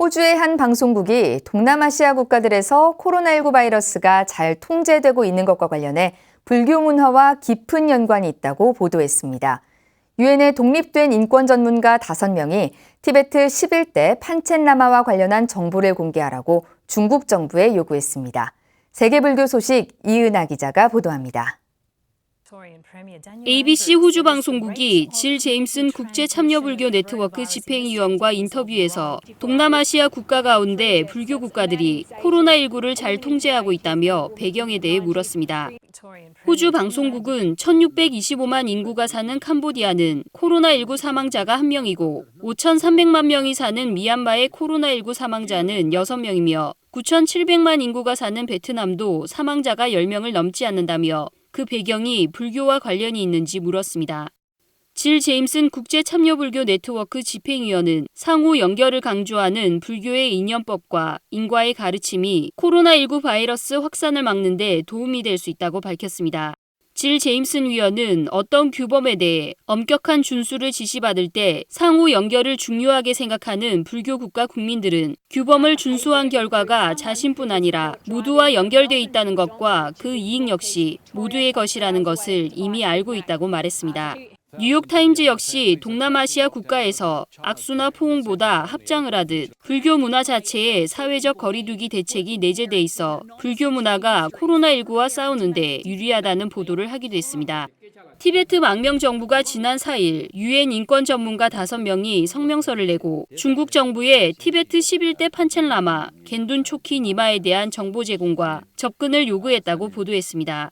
호주의 한 방송국이 동남아시아 국가들에서 코로나19 바이러스가 잘 통제되고 있는 것과 관련해 불교 문화와 깊은 연관이 있다고 보도했습니다. 유엔의 독립된 인권 전문가 5명이 티베트 11대 판첸라마와 관련한 정보를 공개하라고 중국 정부에 요구했습니다. 세계불교 소식 이은하 기자가 보도합니다. ABC 호주 방송국이 질 제임슨 국제참여불교 네트워크 집행위원과 인터뷰에서 동남아시아 국가 가운데 불교 국가들이 코로나19를 잘 통제하고 있다며 배경에 대해 물었습니다. 호주 방송국은 1625만 인구가 사는 캄보디아는 코로나19 사망자가 1명이고 5,300만 명이 사는 미얀마의 코로나19 사망자는 6명이며 9,700만 인구가 사는 베트남도 사망자가 10명을 넘지 않는다며 그 배경이 불교와 관련이 있는지 물었습니다. 질 제임슨 국제참여불교 네트워크 집행위원은 상호 연결을 강조하는 불교의 이념법과 인과의 가르침이 코로나19 바이러스 확산을 막는 데 도움이 될 수 있다고 밝혔습니다. 질 제임슨 위원은 어떤 규범에 대해 엄격한 준수를 지시받을 때 상호 연결을 중요하게 생각하는 불교 국가 국민들은 규범을 준수한 결과가 자신뿐 아니라 모두와 연결돼 있다는 것과 그 이익 역시 모두의 것이라는 것을 이미 알고 있다고 말했습니다. 뉴욕타임즈 역시 동남아시아 국가에서 악수나 포옹보다 합장을 하듯 불교 문화 자체에 사회적 거리두기 대책이 내재돼 있어 불교 문화가 코로나19와 싸우는데 유리하다는 보도를 하기도 했습니다. 티베트 망명 정부가 지난 4일 유엔 인권 전문가 5명이 성명서를 내고 중국 정부에 티베트 11대 판첸라마, 겐둔 초키 니마에 대한 정보 제공과 접근을 요구했다고 보도했습니다.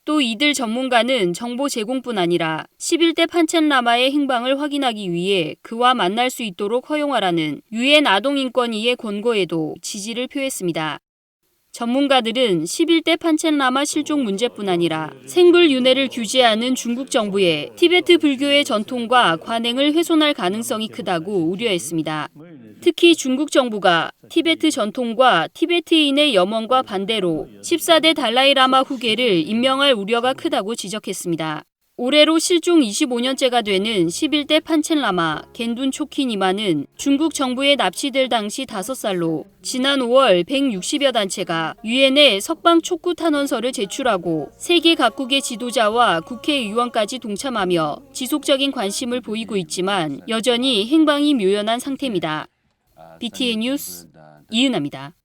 또 이들 전문가는 정보 제공뿐 아니라 11대 판첸라마의 행방을 확인하기 위해 그와 만날 수 있도록 허용하라는 유엔 아동인권위의 권고에도 지지를 표했습니다. 전문가들은 11대 판첸라마 실종 문제뿐 아니라 생불윤회를 규제하는 중국 정부에 티베트 불교의 전통과 관행을 훼손할 가능성이 크다고 우려했습니다. 특히 중국 정부가 티베트 전통과 티베트인의 염원과 반대로 14대 달라이라마 후계를 임명할 우려가 크다고 지적했습니다. 올해로 실종 25년째가 되는 11대 판첸라마 겐둔 초키 니마는 중국 정부에 납치될 당시 5살로 지난 5월 160여 단체가 유엔에 석방 촉구 탄원서를 제출하고 세계 각국의 지도자와 국회의원까지 동참하며 지속적인 관심을 보이고 있지만 여전히 행방이 묘연한 상태입니다. BTN 뉴스 이은하입니다.